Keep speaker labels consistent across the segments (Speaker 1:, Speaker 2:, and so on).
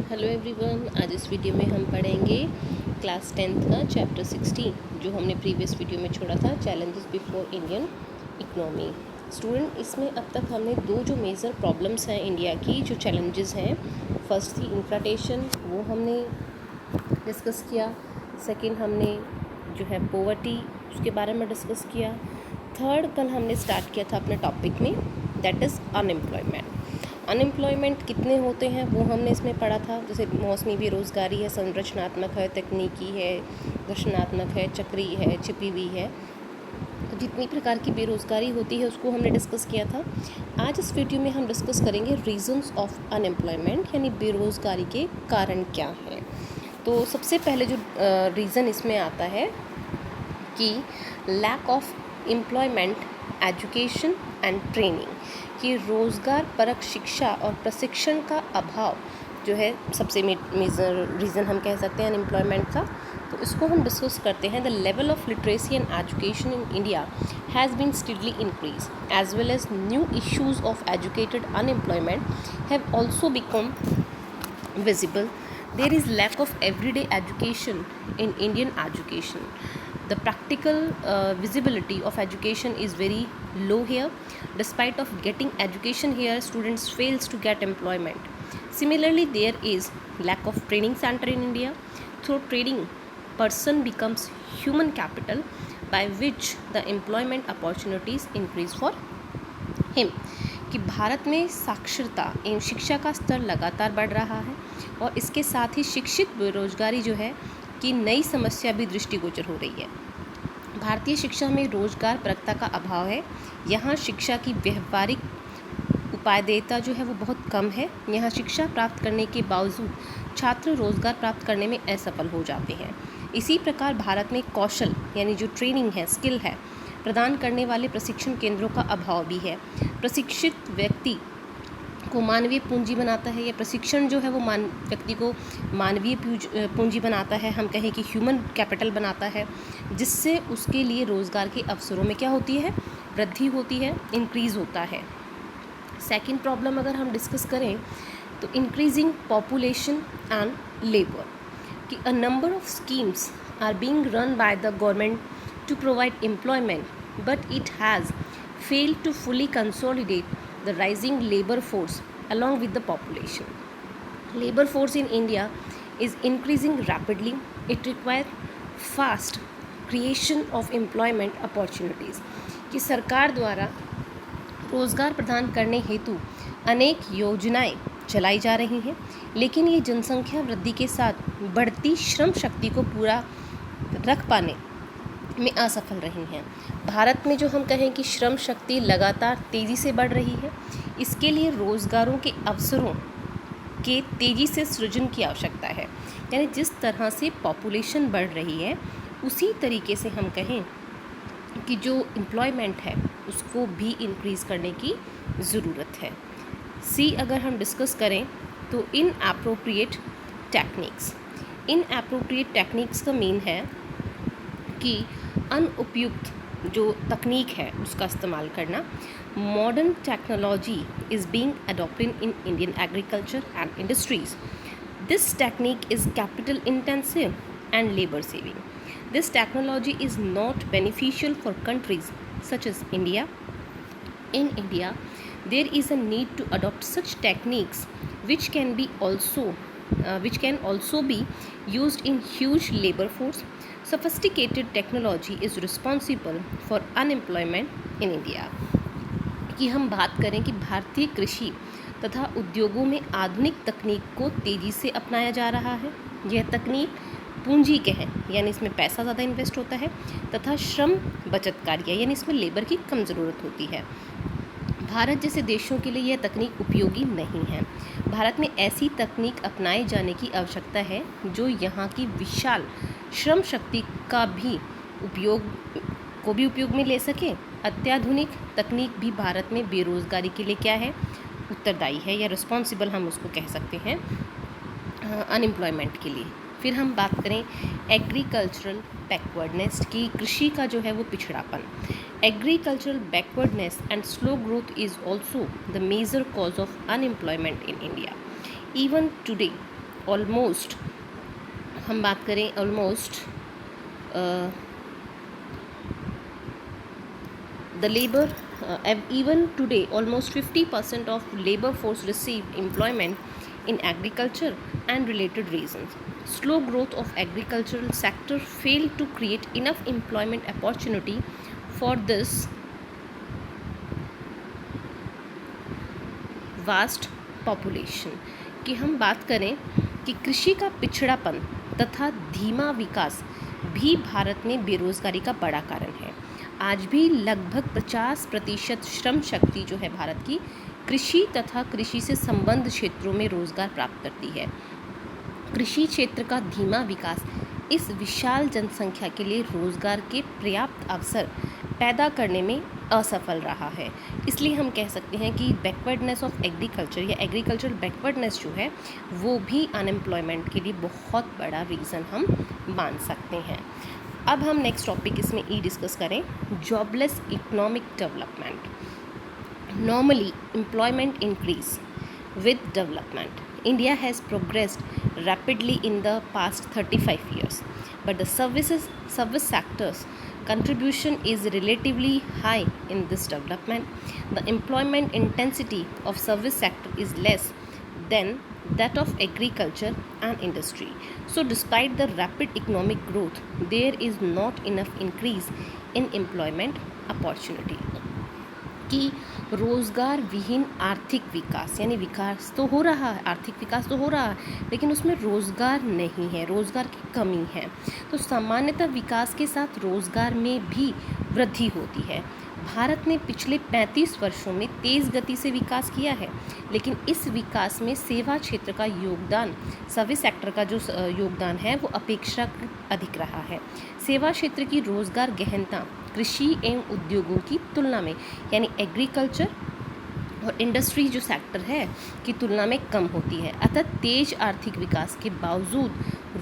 Speaker 1: Hello everyone, आज इस video में हम पढ़ेंगे क्लास 10th का चैप्टर 16 जो हमने प्रीवियस वीडियो में छोड़ा था, challenges before Indian economy. Student, इसमें अब तक हमने दो जो मेजर प्रॉब्लम्स हैं इंडिया की, जो चैलेंजेस हैं, फर्स्ट थी इन्फ्लेशन, वो हमने डिस्कस किया। सेकंड हमने जो है पोवर्टी, उसके बारे में डिस्कस किया। थर्ड कल हमने स्टार्ट किया था अपने टॉपिक में, दैट इज़ अनएम्प्लॉयमेंट। अनएम्प्लॉयमेंट कितने होते हैं वो हमने इसमें पढ़ा था, जैसे मौसमी बेरोज़गारी है, संरचनात्मक है, तकनीकी है, घर्षणात्मक है, चक्रीय है, छिपी हुई है। तो जितनी प्रकार की बेरोज़गारी होती है उसको हमने डिस्कस किया था। आज इस वीडियो में हम डिस्कस करेंगे रीजंस ऑफ अनएम्प्लॉयमेंट, यानी बेरोज़गारी के कारण क्या हैं। तो सबसे पहले जो रीज़न इसमें आता है कि lack of employment, education and training, कि रोज़गार परक शिक्षा और प्रशिक्षण का अभाव जो है सबसे मेजर रीज़न हम कह सकते हैं अनएम्प्लॉयमेंट का। तो इसको हम डिस्कस करते हैं। The level of literacy and education in India has been steadily increase as well as new issues of educated unemployment have also become visible. There is lack of everyday education in Indian education. The practical visibility of education is very low here. Despite of getting education here, students fails to get employment. Similarly, there is lack of training center in India. Through training, person becomes human capital by which the employment opportunities increase for him. कि भारत में साक्षरता एवं शिक्षा का स्तर लगातार बढ़ रहा है और इसके साथ ही शिक्षित बेरोजगारी जो है कि नई समस्या भी दृष्टिगोचर हो रही है। भारतीय शिक्षा में रोजगार परकता का अभाव है। यहाँ शिक्षा की व्यवहारिक उपादेयता जो है वो बहुत कम है। यहाँ शिक्षा प्राप्त करने के बावजूद छात्र रोजगार प्राप्त करने में असफल हो जाते हैं। इसी प्रकार भारत में कौशल यानी जो ट्रेनिंग है, स्किल है, प्रदान करने वाले प्रशिक्षण केंद्रों का अभाव भी है। प्रशिक्षित व्यक्ति को मानवीय पूंजी बनाता है, या प्रशिक्षण जो है वो व्यक्ति को मानवीय पूंजी बनाता है, हम कहें कि ह्यूमन कैपिटल बनाता है, जिससे उसके लिए रोज़गार के अवसरों में क्या होती है, वृद्धि होती है, इंक्रीज़ होता है। सेकंड प्रॉब्लम अगर हम डिस्कस करें तो इंक्रीजिंग पॉपुलेशन एंड लेबर, कि a number of schemes are being run by the government to provide employment, but it has failed to fully consolidate the rising labor force along with the population. Labor force in India is increasing rapidly. It requires fast creation of employment opportunities. कि सरकार द्वारा रोज़गार प्रदान करने हेतु अनेक योजनाएं चलाई जा रही हैं, लेकिन ये जनसंख्या वृद्धि के साथ बढ़ती श्रम शक्ति को पूरा रख पाने में असफल रही हैं। भारत में जो हम कहें कि श्रम शक्ति लगातार तेज़ी से बढ़ रही है, इसके लिए रोज़गारों के अवसरों के तेज़ी से सृजन की आवश्यकता है। यानी जिस तरह से पॉपुलेशन बढ़ रही है उसी तरीके से हम कहें कि जो एम्प्लॉयमेंट है उसको भी इंक्रीज़ करने की ज़रूरत है। सी अगर हम डिस्कस करें तो इनएप्रोप्रिएट टेक्निक्स का मीन है कि अनुपयुक्त जो तकनीक है उसका इस्तेमाल करना। Modern technology is being adopted in Indian agriculture and industries. This technique is capital intensive and labour saving. This technology is not beneficial for countries such as India. In India, there is a need to adopt such techniques which can also be used in huge labor force. Sophisticated technology is responsible for unemployment in India. कि हम बात करें कि भारतीय कृषि तथा उद्योगों में आधुनिक तकनीक को तेज़ी से अपनाया जा रहा है। यह तकनीक पूंजी के हैं, यानी इसमें पैसा ज़्यादा इन्वेस्ट होता है, तथा श्रम बचत कार्य, यानी इसमें लेबर की कम ज़रूरत होती है। भारत जैसे देशों के लिए यह तकनीक उपयोगी नहीं है। भारत में ऐसी तकनीक अपनाए जाने की आवश्यकता है जो यहाँ की विशाल श्रम शक्ति का भी उपयोग में ले सके। अत्याधुनिक तकनीक भी भारत में बेरोज़गारी के लिए क्या है, उत्तरदायी है, या रिस्पॉन्सिबल हम उसको कह सकते हैं अनएम्प्लॉयमेंट के लिए। फिर हम बात करें एग्रीकल्चरल बैकवर्डनेस की, कृषि का जो है वो पिछड़ापन। Agricultural backwardness and slow growth is also the major cause of unemployment in India. Even today, almost हम बात करें almost the labor even today almost 50% of labor force receive employment in agriculture and related reasons. Slow growth of agricultural sector failed to create enough employment opportunity for this vast population. कि हम बात करें कि कृषि का पिछड़ापन तथा धीमा विकास भी भारत में बेरोजगारी का बड़ा कारण है। आज भी लगभग 50% श्रम शक्ति जो है भारत की कृषि तथा कृषि से संबद्ध क्षेत्रों में रोजगार प्राप्त करती है। कृषि क्षेत्र का धीमा विकास इस विशाल जनसंख्या के लिए रोजगार के पर्याप्त अवसर पैदा करने में असफल रहा है। इसलिए हम कह सकते हैं कि बैकवर्डनेस ऑफ एग्रीकल्चर या एग्रीकल्चरल बैकवर्डनेस जो है वो भी अनएम्प्लॉयमेंट के लिए बहुत बड़ा रीज़न हम मान सकते हैं। अब हम नेक्स्ट टॉपिक इसमें डिस्कस करें, jobless economic development. Normally employment increase with development. India has progressed rapidly in the past 35 years, but the service sector's contribution is relatively high in this development. The employment intensity of service sector is less than that of agriculture and industry. So despite the rapid economic growth, there is not enough increase in employment opportunity. कि रोज़गार विहीन आर्थिक विकास, यानी विकास तो हो रहा है, आर्थिक विकास तो हो रहा है, लेकिन उसमें रोज़गार नहीं है, रोज़गार की कमी है। तो सामान्यतः विकास के साथ रोज़गार में भी वृद्धि होती है। भारत ने पिछले 35 वर्षों में तेज़ गति से विकास किया है, लेकिन इस विकास में सेवा क्षेत्र का योगदान, सर्विस सेक्टर का जो योगदान है वो अपेक्षाकृत अधिक रहा है। सेवा क्षेत्र की रोज़गार गहनता कृषि एवं उद्योगों की तुलना में, यानी एग्रीकल्चर और इंडस्ट्री जो सेक्टर है की तुलना में कम होती है। अतः तेज आर्थिक विकास के बावजूद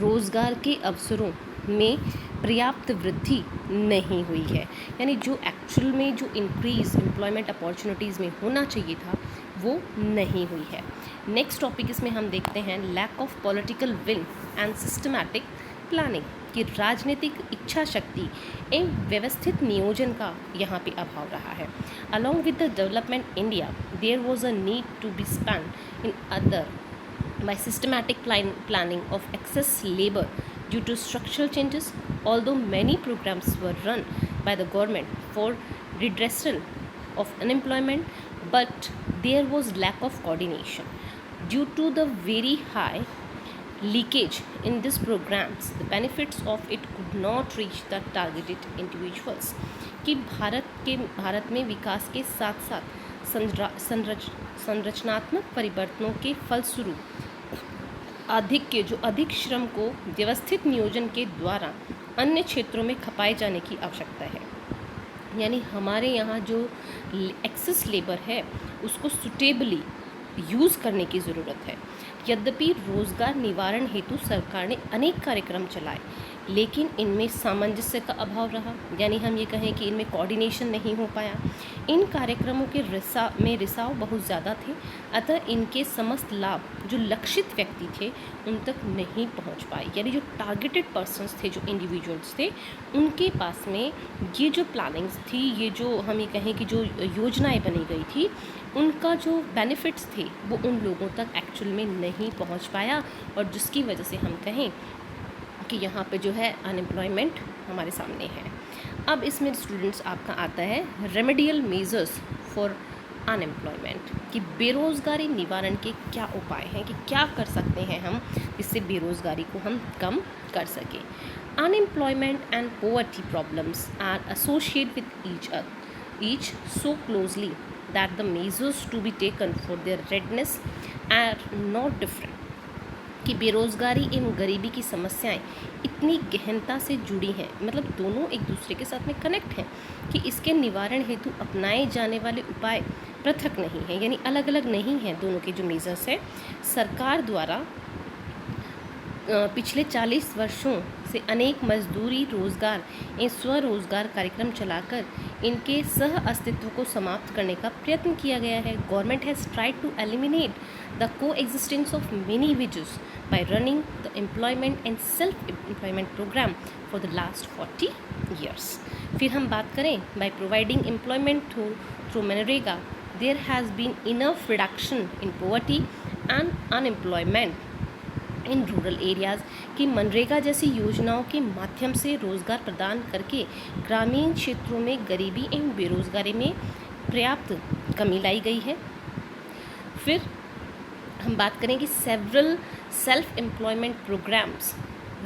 Speaker 1: रोज़गार के अवसरों में पर्याप्त वृद्धि नहीं हुई है, यानी जो एक्चुअल में जो इंक्रीज एम्प्लॉयमेंट अपॉर्चुनिटीज़ में होना चाहिए था वो नहीं हुई है। नेक्स्ट टॉपिक इसमें हम देखते हैं, lack of political will and systematic planning, कि राजनीतिक इच्छा शक्ति एवं व्यवस्थित नियोजन का यहाँ पे अभाव रहा है। Along with the development India there was a need to be spend in other by systematic planning of excess labor due to structural changes. Although many programs were run by the government for redressal of unemployment, but there was lack of coordination. Due to the very high leakage in these programs, the benefits of it could not reach the targeted individuals. कि भारत में विकास के साथ साथ संरचनात्मक परिवर्तनों के फलस्वरूप अधिक श्रम को व्यवस्थित नियोजन के द्वारा अन्य क्षेत्रों में खपाए जाने की आवश्यकता है। यानी हमारे यहाँ जो एक्सेस लेबर है उसको सुटेबली यूज़ करने की ज़रूरत है। यद्यपि रोज़गार निवारण हेतु सरकार ने अनेक कार्यक्रम चलाए, लेकिन इनमें सामंजस्य का अभाव रहा, यानी हम ये कहें कि इनमें कोऑर्डिनेशन नहीं हो पाया। इन कार्यक्रमों के रिसाव बहुत ज़्यादा थे, अतः इनके समस्त लाभ जो लक्षित व्यक्ति थे उन तक नहीं पहुंच पाए, यानी जो टारगेटेड पर्सन्स थे, जो इंडिविजुअल्स थे, उनके पास में ये जो प्लानिंग्स थी, ये जो हम ये कहें कि जो योजनाएं बनी गई थी, उनका जो बेनिफिट्स थे वो उन लोगों तक एक्चुअल में नहीं पहुंच पाया, और जिसकी वजह से हम कहें कि यहाँ पे जो है अनएम्प्लॉयमेंट हमारे सामने है। अब इसमें स्टूडेंट्स आपका आता है रेमेडियल मेजर्स फॉर अनएम्प्लॉयमेंट, कि बेरोज़गारी निवारण के क्या उपाय हैं, कि क्या कर सकते हैं हम इससे बेरोज़गारी को हम कम कर सकें। Unemployment and poverty problems are associated with each so closely that the measures to be taken for their redress are not different, कि बेरोज़गारी एवं गरीबी की समस्याएं इतनी गहनता से जुड़ी हैं, मतलब दोनों एक दूसरे के साथ में कनेक्ट हैं, कि इसके निवारण हेतु अपनाए जाने वाले उपाय पृथक नहीं हैं, यानी अलग अलग नहीं हैं। दोनों के जो मेजर्स हैं सरकार द्वारा पिछले 40 वर्षों से अनेक मजदूरी रोजगार एवं स्वरोजगार कार्यक्रम चलाकर इनके सह अस्तित्व को समाप्त करने का प्रयत्न किया गया है. Government has tried to eliminate the coexistence of many villages by running the employment and self-employment program for the last 40 years. फिर हम बात करें by providing employment through MNREGA there has been enough reduction in poverty and unemployment in rural areas कि मनरेगा जैसी योजनाओं के माध्यम से रोज़गार प्रदान करके ग्रामीण क्षेत्रों में गरीबी एवं बेरोजगारी में पर्याप्त कमी लाई गई है. फिर हम बात करें कि several self employment programmes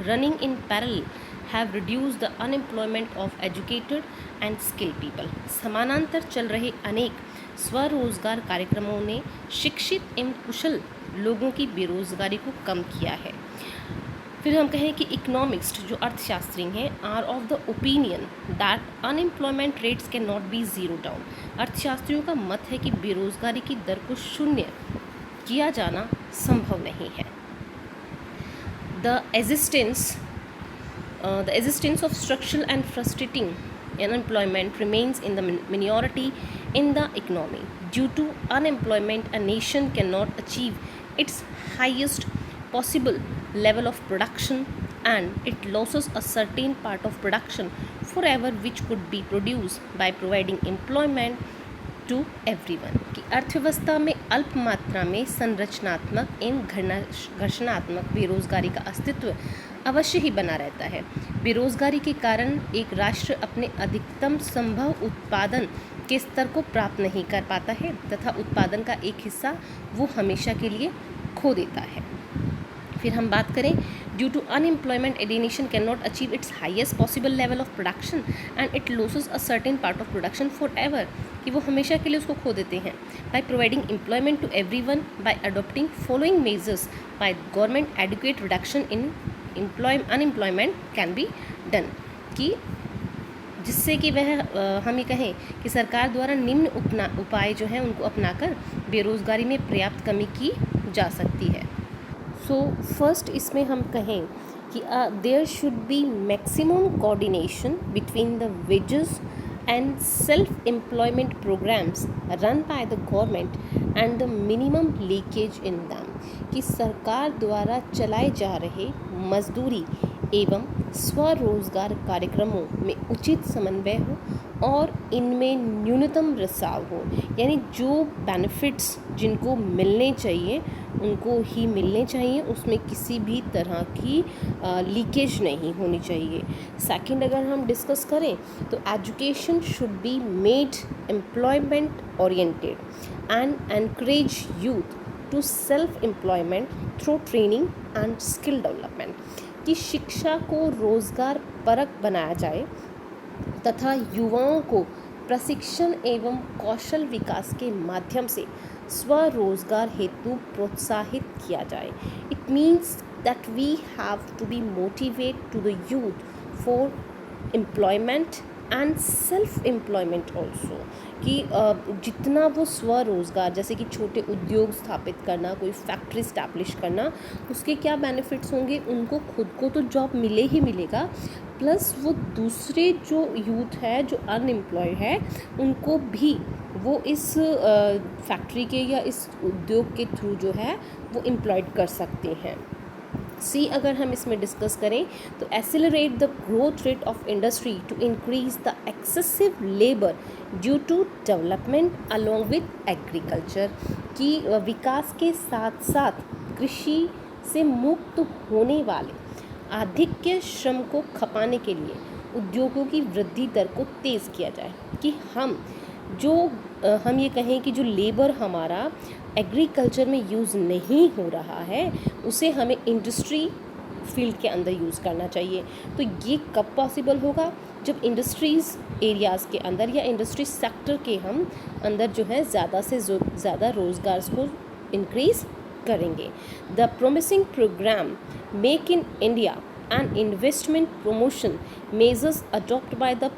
Speaker 1: running in parallel have reduce the unemployment of educated and skilled people. समानांतर चल रहे अनेक स्वरोजगार कार्यक्रमों ने शिक्षित एवं कुशल लोगों की बेरोजगारी को कम किया है. फिर हम कहें कि इकोनॉमिस्ट जो अर्थशास्त्री हैं are of the opinion that unemployment rates can not be zero down. अर्थशास्त्रियों का मत है कि बेरोजगारी की दर को शून्य किया जाना संभव नहीं है. The existence of structural and frustrating unemployment remains in the minority in the economy. Due to unemployment, a nation cannot achieve its highest possible level of production and it loses a certain part of production forever which could be produced by providing employment to everyone. की अर्थव्यवस्था में अल्प मात्रा में संरचनात्मक एवं घर्षणात्मक बेरोजगारी का अस्तित्व अवश्य ही बना रहता है. बेरोजगारी के कारण एक राष्ट्र अपने अधिकतम संभव उत्पादन के स्तर को प्राप्त नहीं कर पाता है तथा उत्पादन का एक हिस्सा वो हमेशा के लिए खो देता है. फिर हम बात करें due to unemployment a nation can not achieve its highest possible level of production and it loses a certain part of production for ever कि वो हमेशा के लिए उसको खो देते हैं. By providing employment to everyone by adopting following measures by government adequate reduction in unemployment can be done. कि जिससे कि वह हम ये कहें कि सरकार द्वारा निम्न उपाय जो हैं उनको अपनाकर बेरोजगारी में पर्याप्त कमी की जा सकती है. सो फर्स्ट इसमें हम कहें कि there should be maximum coordination between the wages and self-employment programs run by the government and the minimum leakage in them. कि सरकार द्वारा चलाए जा रहे मजदूरी एवं स्वरोजगार कार्यक्रमों में उचित समन्वय हो और इनमें न्यूनतम रिसाव हो. यानी जो बेनिफिट्स जिनको मिलने चाहिए उनको ही मिलने चाहिए, उसमें किसी भी तरह की लीकेज नहीं होनी चाहिए. सेकंड अगर हम डिस्कस करें तो education should be made employment oriented and encourage youth to self employment through training and skill development. कि शिक्षा को रोज़गार परक बनाया जाए तथा युवाओं को प्रशिक्षण एवं कौशल विकास के माध्यम से स्वरोजगार हेतु प्रोत्साहित किया जाए. It means that we have to be motivate to the youth for employment and self employment also. कि जितना वो स्वरोजगार जैसे कि छोटे उद्योग स्थापित करना, कोई फैक्ट्री स्टैब्लिश करना, उसके क्या बेनिफिट्स होंगे, उनको खुद को तो जॉब मिले ही मिलेगा, प्लस वो दूसरे जो यूथ है जो अनएम्प्लॉयड है उनको भी वो इस फैक्ट्री के या इस उद्योग के थ्रू जो है वो एम्प्लॉयड कर सकते हैं. सी अगर हम इसमें डिस्कस करें तो accelerate the growth rate of industry to increase the excessive labour due to development along with agriculture. की विकास के साथ साथ कृषि से मुक्त होने वाले आधिक्य श्रम को खपाने के लिए उद्योगों की वृद्धि दर को तेज़ किया जाए. कि हम ये कहें कि जो लेबर हमारा एग्रीकल्चर में यूज़ नहीं हो रहा है उसे हमें इंडस्ट्री फील्ड के अंदर यूज़ करना चाहिए. तो ये कब पॉसिबल होगा, जब इंडस्ट्रीज़ एरियाज़ के अंदर या इंडस्ट्री सेक्टर के हम अंदर जो है ज़्यादा से ज़्यादा रोज़गार को इंक्रीज़ करेंगे. The promising programme make in India and investment promotion measures adopted by the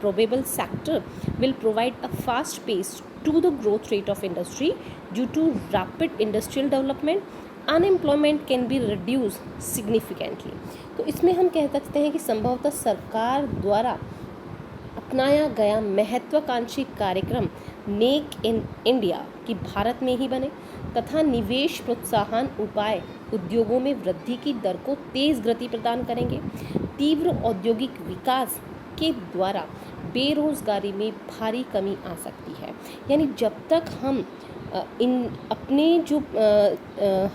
Speaker 1: probable sector will provide a fast pace to the growth rate of industry due to rapid industrial development unemployment can be reduce significantly. तो इसमें हम कह सकते हैं कि संभवतः सरकार द्वारा अपनाया गया महत्वाकांक्षी कार्यक्रम मेक इन इंडिया कि भारत में ही बने तथा निवेश प्रोत्साहन उपाय उद्योगों में वृद्धि की दर को तेज गति प्रदान करेंगे। तीव्र औद्योगिक विकास के द्वारा बेरोजगारी में भारी कमी आ सकती है। यानी जब तक हम इन अपने जो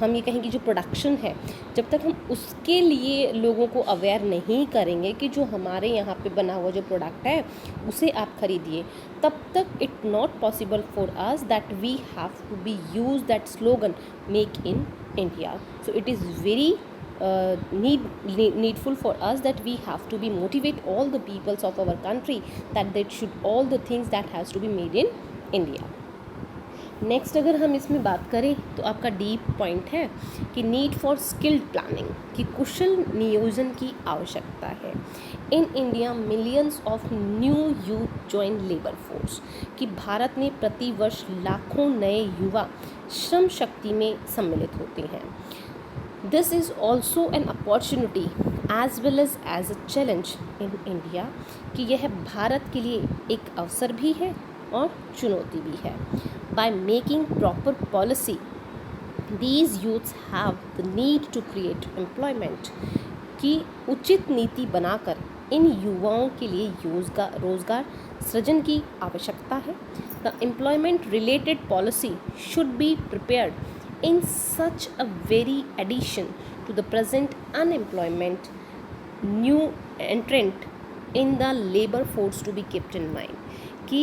Speaker 1: हम ये कहेंगे जो प्रोडक्शन है, जब तक हम उसके लिए लोगों को अवेयर नहीं करेंगे कि जो हमारे यहाँ पे बना हुआ जो प्रोडक्ट है उसे आप खरीदिए, तब तक it not possible for us that we have to be use that slogan make in India. So it is very needful for us that we have to be motivate all the peoples of our country that they should all the things that has to be made in India. Next अगर हम इसमें बात करें तो आपका deep point है कि need for skilled planning कि कुशल नियोजन की आवश्यकता है। In India millions of new youth join labour force कि भारत में प्रतिवर्ष लाखों नए युवा श्रम शक्ति में सम्मिलित होते हैं। This is also an opportunity as well as a challenge in India कि यह भारत के लिए एक अवसर भी है और चुनौती भी है। By making proper policy these youths have the need to create employment की उचित नीति बनाकर इन युवाओं के लिए रोज़गार सृजन की आवश्यकता है। The employment related policy should be prepared in such a very addition to the present unemployment new entrant in the labor force to be kept in mind कि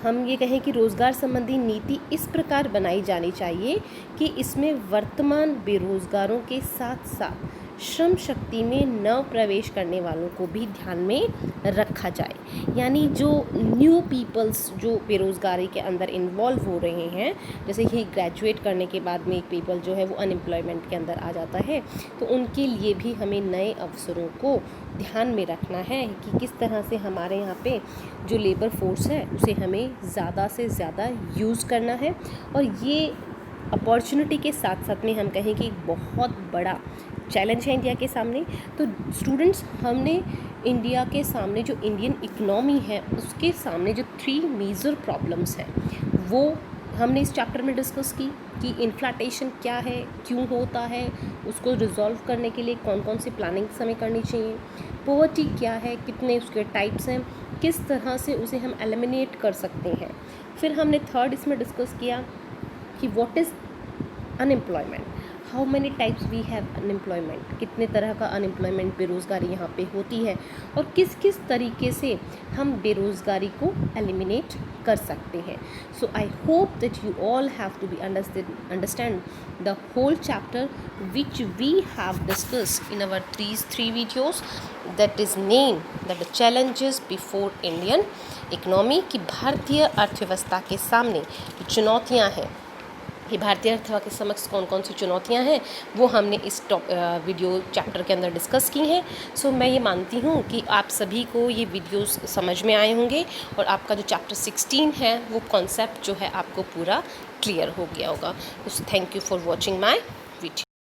Speaker 1: हम ये कहें कि रोज़गार संबंधी नीति इस प्रकार बनाई जानी चाहिए कि इसमें वर्तमान बेरोज़गारों के साथ साथ श्रम शक्ति में नव प्रवेश करने वालों को भी ध्यान में रखा जाए। यानी जो न्यू पीपल्स जो बेरोज़गारी के अंदर इन्वॉल्व हो रहे हैं, जैसे कि ग्रेजुएट करने के बाद में एक पीपल जो है वो अनएम्प्लॉयमेंट के अंदर आ जाता है, तो उनके लिए भी हमें नए अवसरों को ध्यान में रखना है कि किस तरह से हमारे यहाँ पे जो लेबर फोर्स है उसे हमें ज़्यादा से ज़्यादा यूज़ करना है। और ये अपॉर्चुनिटी के साथ साथ में हम कहें कि एक बहुत बड़ा चैलेंज है इंडिया के सामने। तो स्टूडेंट्स, हमने इंडिया के सामने जो इंडियन इकोनॉमी है उसके सामने जो 3 मेजर प्रॉब्लम्स हैं वो हमने इस चैप्टर में डिस्कस की कि इन्फ्लेशन क्या है, क्यों होता है, उसको रिजॉल्व करने के लिए कौन कौन सी प्लानिंग्स हमें करनी चाहिए, पॉवर्टी क्या है, कितने उसके टाइप्स हैं, किस तरह से उसे हम एलिमिनेट कर सकते हैं। फिर हमने थर्ड इसमें डिस्कस किया कि what is unemployment, how many types we have unemployment, कितने तरह का अनएम्प्लॉयमेंट बेरोज़गारी यहाँ पे होती है और किस किस तरीके से हम बेरोज़गारी को एलिमिनेट कर सकते हैं। So I hope that you all have to be understand the whole chapter which we have discussed in our three videos that is name that the challenges before Indian economy की भारतीय अर्थव्यवस्था के सामने चुनौतियाँ हैं कि भारतीय अर्थव्यवस्था के समक्ष कौन कौन सी चुनौतियां हैं वो हमने इस वीडियो चैप्टर के अंदर डिस्कस की हैं। सो मैं ये मानती हूँ कि आप सभी को ये वीडियोस समझ में आए होंगे और आपका जो चैप्टर 16 है वो कॉन्सेप्ट जो है आपको पूरा क्लियर हो गया होगा। Thank you for watching my